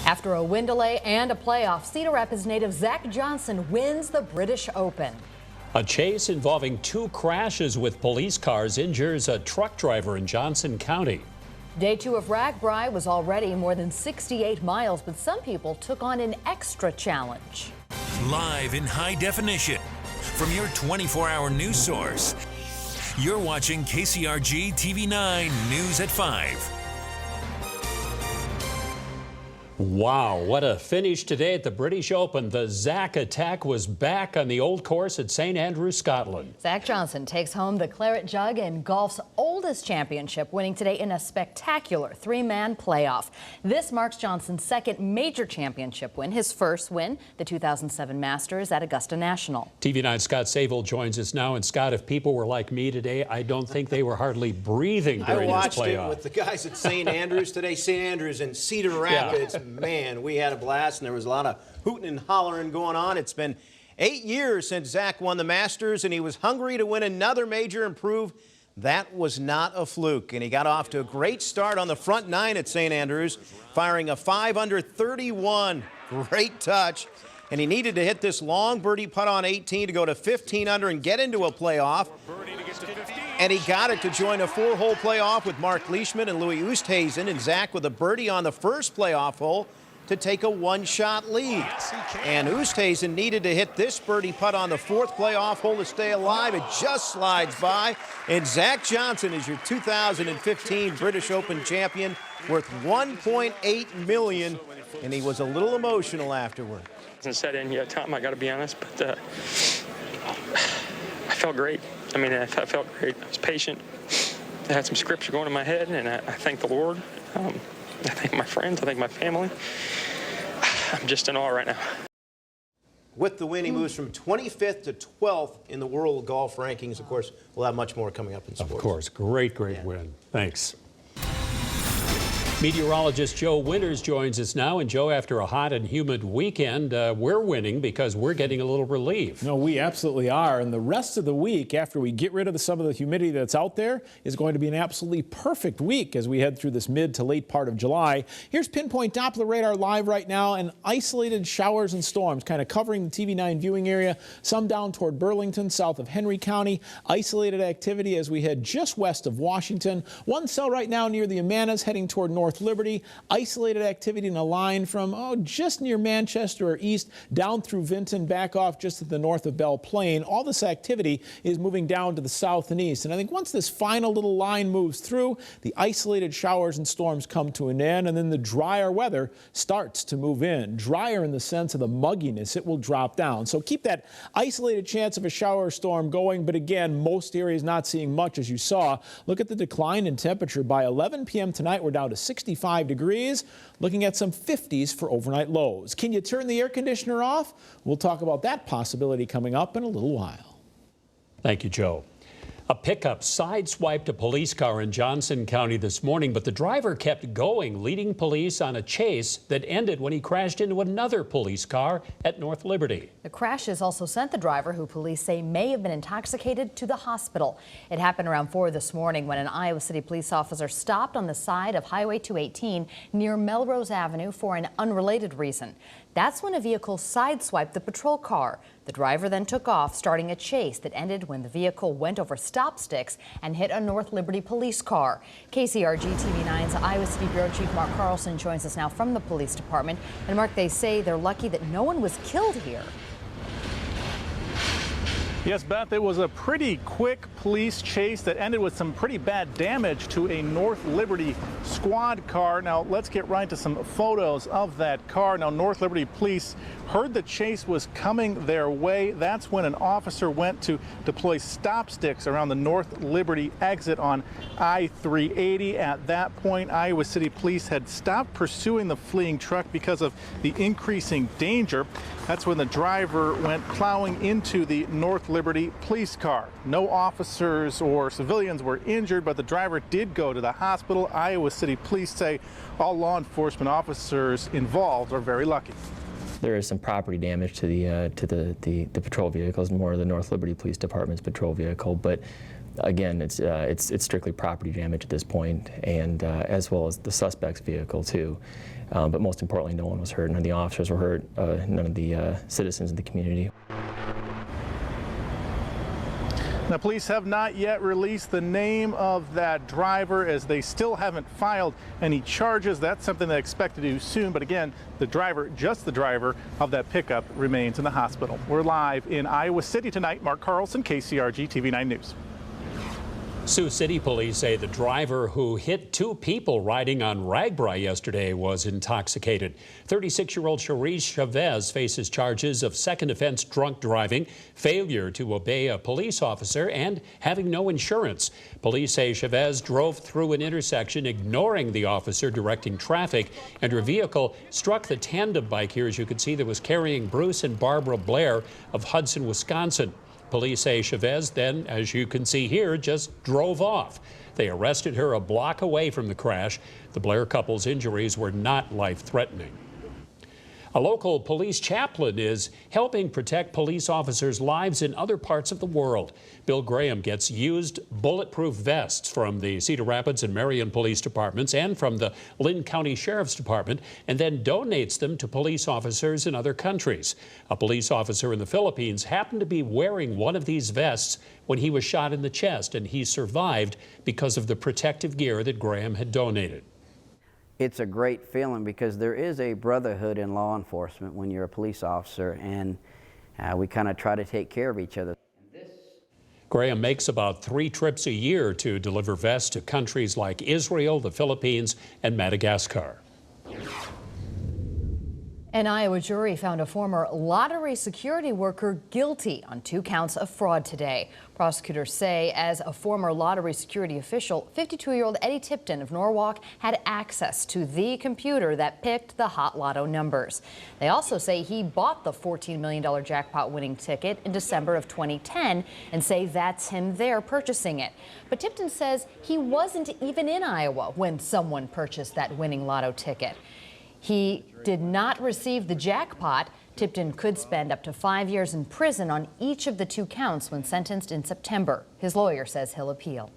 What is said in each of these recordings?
After a win delay and a playoff, Cedar Rapids native Zach Johnson wins the British Open. A chase involving 2 crashes with police cars injures a truck driver in Johnson County. Day 2 of RAGBRAI was already more than 68 miles, but some people took on an extra challenge. Live in high definition from your 24-hour news source. You're watching KCRG TV9 News at 5. Wow, what a finish today at the British Open. The Zach attack was back on the old course at St. Andrews, Scotland. Zach Johnson takes home the Claret Jug and golf's oldest championship, winning today in a spectacular 3-man playoff. This marks Johnson's second major championship win, his first win, the 2007 Masters at Augusta National. TV9's Scott Sable joins us now. And Scott, if people were like me today, I don't think they were hardly breathing during this playoff. I watched it with the guys at St. Andrews today. St. Andrews and Cedar Rapids. Yeah. Man, we had a blast, and there was a lot of hooting and hollering going on. It's been 8 years since Zach won the Masters, and he was hungry to win another major and prove that was not a fluke. And he got off to a great start on the front 9 at St. Andrews, firing a 5-under 31. Great touch. And he needed to hit this long birdie putt on 18 to go to 15 under and get into a playoff. And he got it to join a 4-hole playoff with Mark Leishman and Louis Oosthuizen, and Zach with a birdie on the first playoff hole to take a 1-shot lead. And Oosthuizen needed to hit this birdie putt on the 4th playoff hole to stay alive. It just slides by. And Zach Johnson is your 2015 British Open champion, worth $1.8 million. And he was a little emotional afterward. Hasn't set in yet, Tom, I got to be honest, but I felt great. I mean, I felt great. I was patient. I had some scripture going in my head, and I thank the Lord. I thank my friends. I thank my family. I'm just in awe right now. With the win, he moves from 25th to 12th in the world golf rankings. Of course, we'll have much more coming up in sports. Of course. Great win. Thanks. Meteorologist Joe Winters joins us now. And Joe, after a hot and humid weekend, we're winning because we're getting a little relief. No, we absolutely are. And the rest of the week, after we get rid of some of the humidity that's out there, is going to be an absolutely perfect week as we head through this mid to late part of July. Here's Pinpoint Doppler radar live right now, and isolated showers and storms kind of covering the TV9 viewing area. Some down toward Burlington, south of Henry County. Isolated activity as we head just west of Washington. One cell right now near the Amanas heading toward North Liberty. Isolated activity in a line from just near Manchester or east down through Vinton, back off just at the north of Belle Plaine. All this activity is moving down to the south and east. And I think once this final little line moves through, the isolated showers and storms come to an end, and then the drier weather starts to move in. Drier in the sense of the mugginess. It will drop down. So keep that isolated chance of a shower or storm going. But again, most areas not seeing much, as you saw. Look at the decline in temperature. By 11 p.m. tonight, we're down to 65 degrees, looking at some 50s for overnight lows. Can you turn the air conditioner off? We'll talk about that possibility coming up in a little while. Thank you, Joe. A pickup sideswiped a police car in Johnson County this morning, but the driver kept going, leading police on a chase that ended when he crashed into another police car at North Liberty. The crashes also sent the driver, who police say may have been intoxicated, to the hospital. It happened around 4 this morning when an Iowa City police officer stopped on the side of Highway 218 near Melrose Avenue for an unrelated reason. That's when a vehicle sideswiped the patrol car. The driver then took off, starting a chase that ended when the vehicle went over stop sticks and hit a North Liberty police car. KCRG TV9's Iowa City Bureau Chief Mark Carlson joins us now from the police department. And Mark, they say they're lucky that no one was killed here. Yes, Beth, it was a pretty quick police chase that ended with some pretty bad damage to a North Liberty squad car. Now, let's get right to some photos of that car. Now, North Liberty police heard the chase was coming their way. That's when an officer went to deploy stop sticks around the North Liberty exit on I-380. At that point, Iowa City police had stopped pursuing the fleeing truck because of the increasing danger. That's when the driver went plowing into the North Liberty police car. No officers or civilians were injured, but the driver did go to the hospital. Iowa City police say all law enforcement officers involved are very lucky. There is some property damage to the patrol vehicles, more of the North Liberty Police Department's patrol vehicle, but Again, it's strictly property damage at this point, and as well as the suspect's vehicle too. But most importantly, no one was hurt. None of the officers were hurt. None of the citizens in the community. Now, police have not yet released the name of that driver, as they still haven't filed any charges. That's something they're expected to do soon. But again, the driver, just the driver of that pickup, remains in the hospital. We're live in Iowa City tonight. Mark Carlson, KCRG TV9 News. Sioux City police say the driver who hit two people riding on Ragbri yesterday was intoxicated. 36-year-old Cherise Chavez faces charges of second offense drunk driving, failure to obey a police officer, and having no insurance. Police say Chavez drove through an intersection ignoring the officer directing traffic, and her vehicle struck the tandem bike here, as you can see, that was carrying Bruce and Barbara Blair of Hudson, Wisconsin. Police say Chavez then, as you can see here, just drove off. They arrested her a block away from the crash. The Blair couple's injuries were not life-threatening. A local police chaplain is helping protect police officers' lives in other parts of the world. Bill Graham gets used bulletproof vests from the Cedar Rapids and Marion Police Departments and from the Lynn County Sheriff's Department, and then donates them to police officers in other countries. A police officer in the Philippines happened to be wearing one of these vests when he was shot in the chest, and he survived because of the protective gear that Graham had donated. It's a great feeling because there is a brotherhood in law enforcement when you're a police officer, and we kind of try to take care of each other. Graham makes about 3 trips a year to deliver vests to countries like Israel, the Philippines, and Madagascar. An Iowa jury found a former lottery security worker guilty on 2 counts of fraud today. Prosecutors say as a former lottery security official, 52-year-old Eddie Tipton of Norwalk had access to the computer that picked the hot lotto numbers. They also say he bought the $14 million jackpot winning ticket in December of 2010 and say that's him there purchasing it. But Tipton says he wasn't even in Iowa when someone purchased that winning lotto ticket. He did not receive the jackpot. Tipton could spend up to 5 years in prison on each of the 2 counts when sentenced in September. His lawyer says he'll appeal.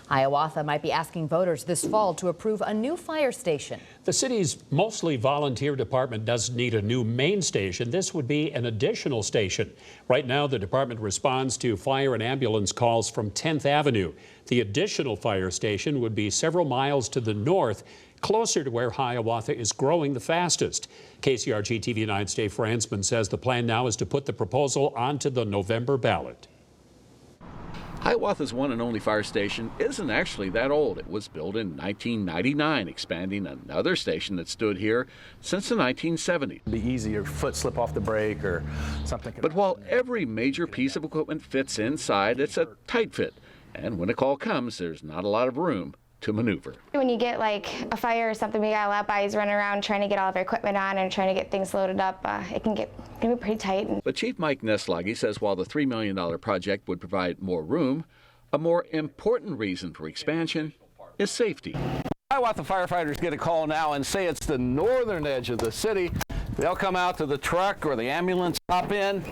Hiawatha might be asking voters this fall to approve a new fire station. The city's mostly volunteer department doesn't need a new main station. This would be an additional station. Right now, the department responds to fire and ambulance calls from 10th Avenue. The additional fire station would be several miles to the north, closer to where Hiawatha is growing the fastest. KCRG TV9's Dave Franzman says the plan now is to put the proposal onto the November ballot. Hiawatha's one and only fire station isn't actually that old. It was built in 1999, expanding another station that stood here since the 1970s. It'd be easier, foot slip off the brake or something. But while every major piece of equipment fits inside, it's a tight fit. And when a call comes, there's not a lot of room to maneuver. When you get like a fire or something, we got a lot of bodies running around trying to get all of our equipment on and trying to get things loaded up. It can be pretty tight. But Chief Mike Neslagi says while the $3 million project would provide more room, a more important reason for expansion is safety. Hiawatha firefighters get a call now and say it's the northern edge of the city. They'll come out to the truck or the ambulance, hop in,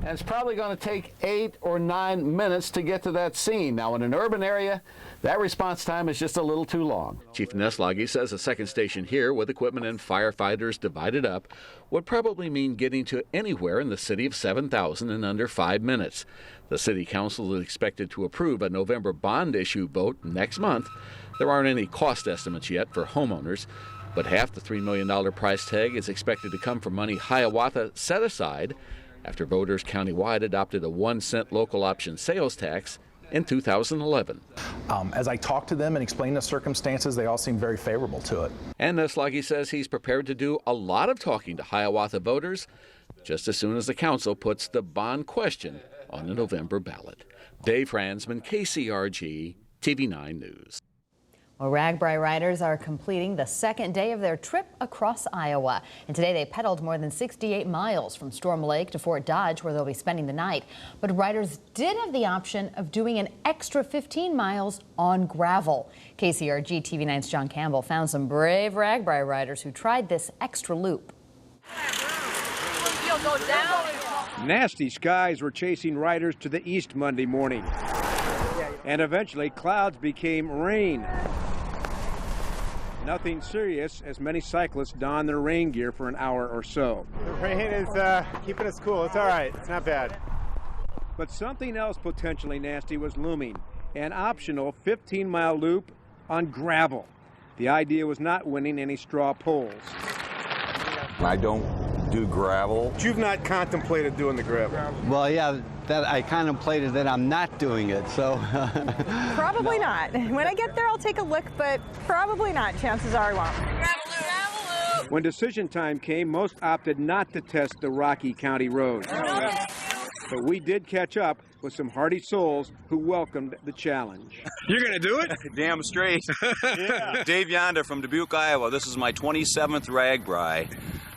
and it's probably going to take 8 or 9 minutes to get to that scene. Now, in an urban area, that response time is just a little too long. Chief Neslagi says a second station here with equipment and firefighters divided up would probably mean getting to anywhere in the city of 7,000 in under 5 minutes. The city council is expected to approve a November bond issue vote next month. There aren't any cost estimates yet for homeowners, but half the $3 million price tag is expected to come from money Hiawatha set aside after voters countywide adopted a 1-cent local option sales tax in 2011. As I talked to them and explained the circumstances, they all seemed very favorable to it. And Neslagi says he's prepared to do a lot of talking to Hiawatha voters just as soon as the council puts the bond question on the November ballot. Dave Franzman, KCRG TV9 News. Well, Ragbri riders are completing the second day of their trip across Iowa. And today they pedaled more than 68 miles from Storm Lake to Fort Dodge, where they'll be spending the night. But riders did have the option of doing an extra 15 miles on gravel. KCRG TV9's John Campbell found some brave Ragbri riders who tried this extra loop. Nasty skies were chasing riders to the east Monday morning. and eventually clouds became rain. Nothing serious as many cyclists don their rain gear for an hour or so. The rain is keeping us cool. It's all right. It's not bad. But something else potentially nasty was looming, an optional 15-mile loop on gravel. The idea was not winning any straw polls. I don't do gravel. You've not contemplated doing the gravel? Well, yeah, that I contemplated that I'm not doing it, so. Probably not. When I get there, I'll take a look, but probably not. Chances are I won't. When decision time came, most opted not to test the Rocky County roads. But we did catch up with some hardy souls who welcomed the challenge. You're going to do it? Damn straight. Yeah. Dave Yonder from Dubuque, Iowa. This is my 27th Ragbri.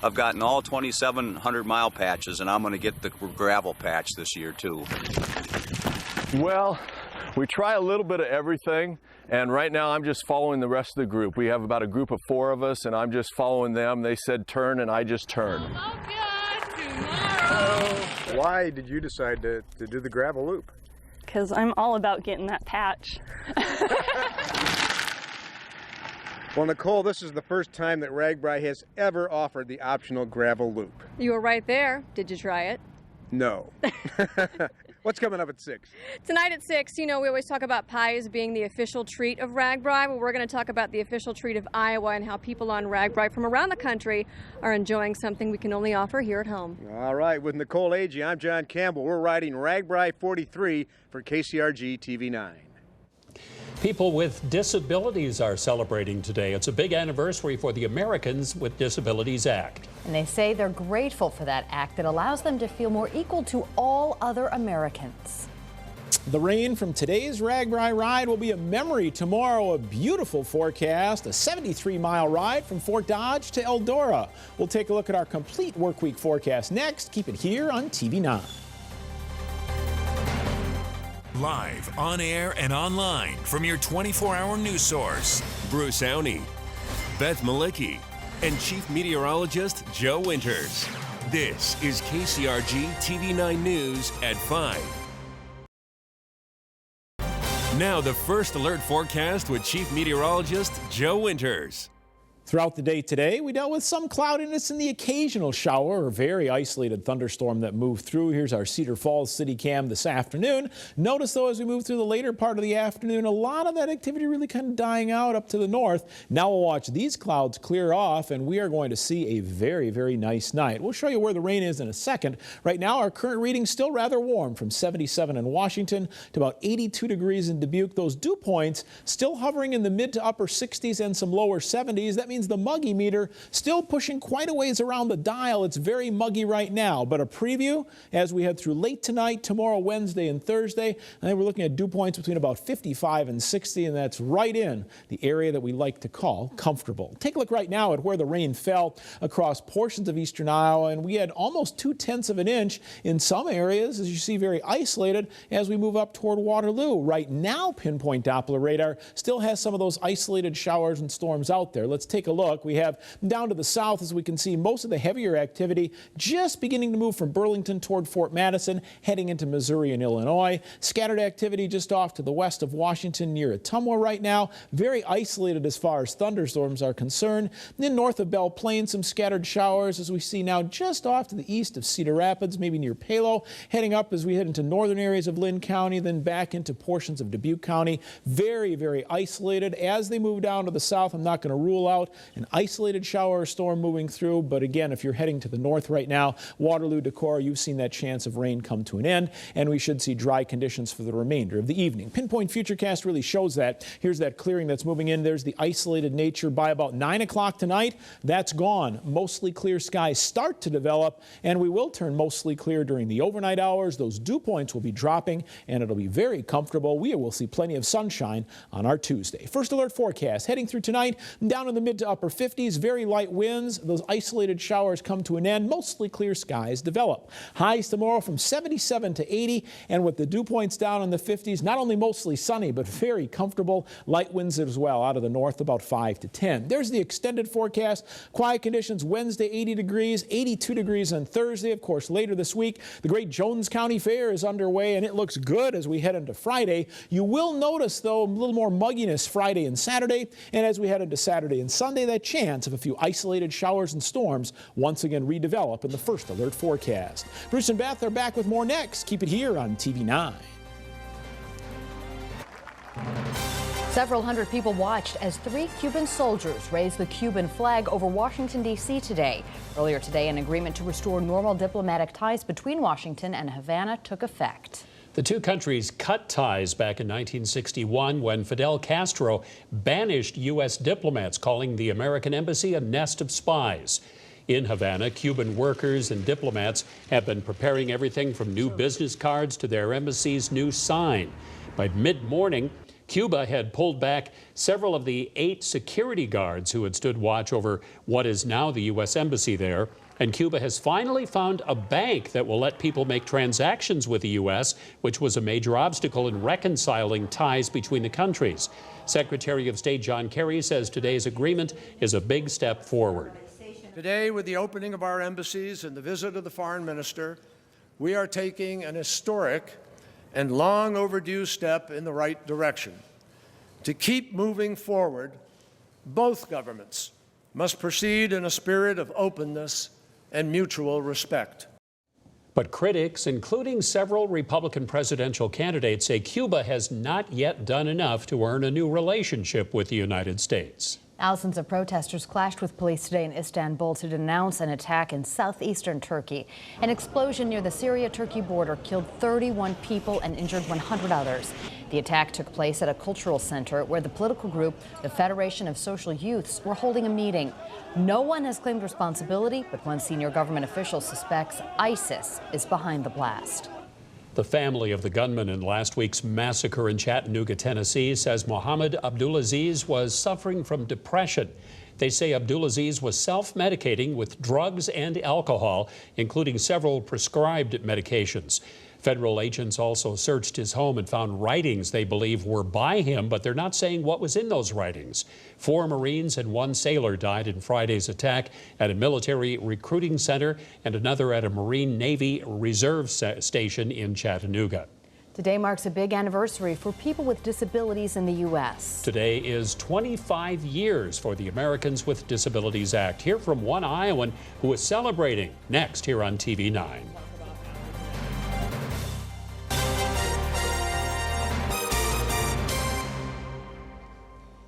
I've gotten all 2,700-mile patches, and I'm going to get the gravel patch this year, too. Well, we try a little bit of everything, and right now I'm just following the rest of the group. We have about a group of 4 of us, and I'm just following them. They said turn, and I just turned. Why did you decide to do the gravel loop? Because I'm all about getting that patch. Well, Nicole, this is the first time that Ragbri has ever offered the optional gravel loop. You were right there. Did you try it? No. What's coming up at 6? Tonight at 6, you know, we always talk about pies being the official treat of Ragbri. Well, we're going to talk about the official treat of Iowa and how people on Ragbri from around the country are enjoying something we can only offer here at home. All right, with Nicole Agee, I'm John Campbell. We're riding Ragbri 43 for KCRG TV9. People with disabilities are celebrating today. It's a big anniversary for the Americans with Disabilities Act. And they say they're grateful for that act that allows them to feel more equal to all other Americans. The rain from today's Ragbri ride will be a memory tomorrow. A beautiful forecast, a 73-mile ride from Fort Dodge to Eldora. We'll take a look at our complete workweek forecast next. Keep it here on TV9. Live, on air, and online from your 24-hour news source, Bruce Owney, Beth Malicki, and Chief Meteorologist Joe Winters. This is KCRG TV9 News at 5. Now the first alert forecast with Chief Meteorologist Joe Winters. Throughout the day today, we dealt with some cloudiness and the occasional shower or very isolated thunderstorm that moved through. Here's our Cedar Falls City Cam this afternoon. Notice, though, as we move through the later part of the afternoon, a lot of that activity really kind of dying out up to the north. Now we'll watch these clouds clear off, and we are going to see a very, very nice night. We'll show you where the rain is in a second. Right now, our current reading still rather warm, from 77 in Washington to about 82 degrees in Dubuque. Those dew points still hovering in the mid to upper 60s and some lower 70s. That means the muggy meter still pushing quite a ways around the dial. It's very muggy right now, but a preview as we head through late tonight, tomorrow, Wednesday, and Thursday. And then we're looking at dew points between about 55 and 60, and that's right in the area that we like to call comfortable. Take a look right now at where the rain fell across portions of eastern Iowa, and we had almost 0.2 of an inch in some areas, as you see, very isolated as we move up toward Waterloo. Right now, pinpoint Doppler radar still has some of those isolated showers and storms out there. Let's take a look. We have down to the south, as we can see, most of the heavier activity just beginning to move from Burlington toward Fort Madison, heading into Missouri and Illinois. Scattered activity just off to the west of Washington near Ottumwa right now. Very isolated as far as thunderstorms are concerned. And then north of Belle Plaine, some scattered showers, as we see now just off to the east of Cedar Rapids, maybe near Palo. Heading up as we head into northern areas of Lynn County, then back into portions of Dubuque County. Very, very isolated. As they move down to the south, I'm not going to rule out an isolated shower or storm moving through, but again, if you're heading to the north right now, Waterloo, Decorah, you've seen that chance of rain come to an end, and we should see dry conditions for the remainder of the evening. Pinpoint Futurecast really shows that. Here's that clearing that's moving in. There's the isolated nature by about 9 o'clock tonight. That's gone. Mostly clear skies start to develop, and we will turn mostly clear during the overnight hours. Those dew points will be dropping, and it'll be very comfortable. We will see plenty of sunshine on our Tuesday. First alert forecast heading through tonight, down in the mid to to upper 50s, very light winds. Those isolated showers come to an end. Mostly clear skies develop. Highs tomorrow from 77 to 80, and with the dew points down in the 50s, not only mostly sunny, but very comfortable. Light winds as well out of the north, about 5 to 10. There's the extended forecast. Quiet conditions Wednesday, 80 degrees, 82 degrees on Thursday. Of course, later this week, the great Jones County Fair is underway, and it looks good as we head into Friday. You will notice, though, a little more mugginess Friday and Saturday, and as we head into Saturday and Sunday, that chance of a few isolated showers and storms once again redevelop in the first alert forecast. Bruce and Beth are back with more next. Keep it here on TV9. Several hundred people watched as 3 Cuban soldiers raised the Cuban flag over Washington, D.C. today. Earlier today, an agreement to restore normal diplomatic ties between Washington and Havana took effect. The two countries cut ties back in 1961 when Fidel Castro banished U.S. diplomats, calling the American embassy a nest of spies. In Havana, Cuban workers and diplomats have been preparing everything from new business cards to their embassy's new sign. By mid-morning, Cuba had pulled back several of the 8 security guards who had stood watch over what is now the U.S. embassy there. And Cuba has finally found a bank that will let people make transactions with the U.S., which was a major obstacle in reconciling ties between the countries. Secretary of State John Kerry says today's agreement is a big step forward. Today, with the opening of our embassies and the visit of the foreign minister, we are taking an historic and long overdue step in the right direction. To keep moving forward, both governments must proceed in a spirit of openness and mutual respect. But critics, including several Republican presidential candidates, say Cuba has not yet done enough to earn a new relationship with the United States. Thousands of protesters clashed with police today in Istanbul to denounce an attack in southeastern Turkey. An explosion near the Syria-Turkey border killed 31 people and injured 100 others. The attack took place at a cultural center where the political group, the Federation of Social Youths, were holding a meeting. No one has claimed responsibility, but one senior government official suspects ISIS is behind the blast. The family of the gunman in last week's massacre in Chattanooga, Tennessee, says Mohammed Abdulaziz was suffering from depression. They say Abdulaziz was self-medicating with drugs and alcohol, including several prescribed medications. Federal agents also searched his home and found writings they believe were by him, but they're not saying what was in those writings. 4 Marines and 1 sailor died in Friday's attack at a military recruiting center and another at a Marine Navy reserve station in Chattanooga. Today marks a big anniversary for people with disabilities in the U.S. Today is 25 years for the Americans with Disabilities Act. Hear from one Iowan who is celebrating next here on TV9.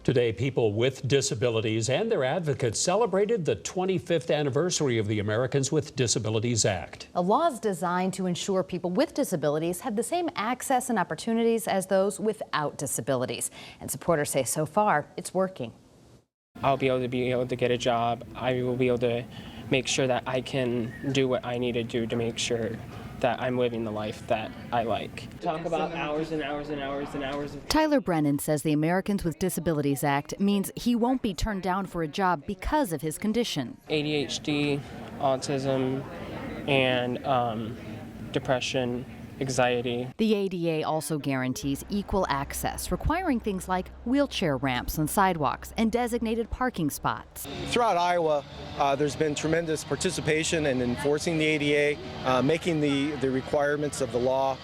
Today, people with disabilities and their advocates celebrated the 25th anniversary of the Americans with Disabilities Act. A law is designed to ensure people with disabilities have the same access and opportunities as those without disabilities. And supporters say so far it's working. I'll be able to get a job. I will be able to make sure that I can do what I need to do to make sure that I'm living the life that I like. Talk about hours and hours and hours and hours. Tyler Brennan says the Americans with Disabilities Act means he won't be turned down for a job because of his condition. ADHD, autism, and depression, anxiety. The ADA also guarantees equal access, requiring things like wheelchair ramps on sidewalks and designated parking spots. Throughout Iowa, there's been tremendous participation in enforcing the ADA, making the requirements of the law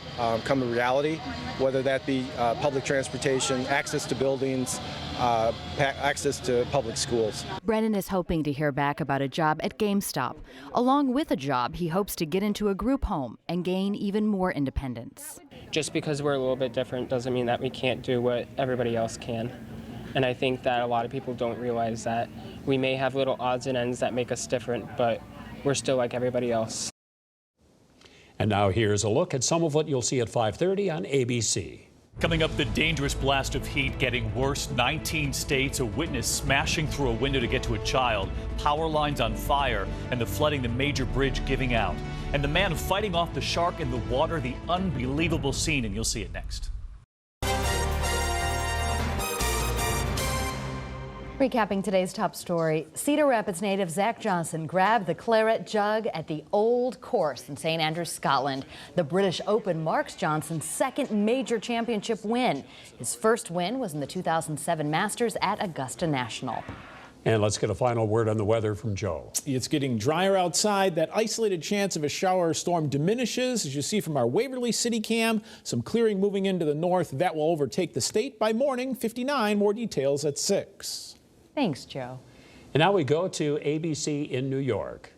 come a reality, whether that be public transportation, access to buildings, access to public schools. Brennan is hoping to hear back about a job at GameStop. Along with a job, he hopes to get into a group home and gain even more independence. Just because we're a little bit different doesn't mean that we can't do what everybody else can. And I think that a lot of people don't realize that we may have little odds and ends that make us different, but we're still like everybody else. And now here's a look at some of what you'll see at 5:30 on ABC. Coming up, the dangerous blast of heat getting worse. 19 states, a witness smashing through a window to get to a child, power lines on fire, and the flooding the major bridge giving out. And the man fighting off the shark in the water, the unbelievable scene, and you'll see it next. Recapping today's top story, Cedar Rapids native Zach Johnson grabbed the claret jug at the Old Course in St. Andrews, Scotland. The British Open marks Johnson's second major championship win. His first win was in the 2007 Masters at Augusta National. And let's get a final word on the weather from Joe. It's getting drier outside. That isolated chance of a shower or storm diminishes. As you see from our Waverly City cam, some clearing moving into the north. That will overtake the state by morning, 59. More details at 6. Thanks, Joe. And now we go to ABC in New York.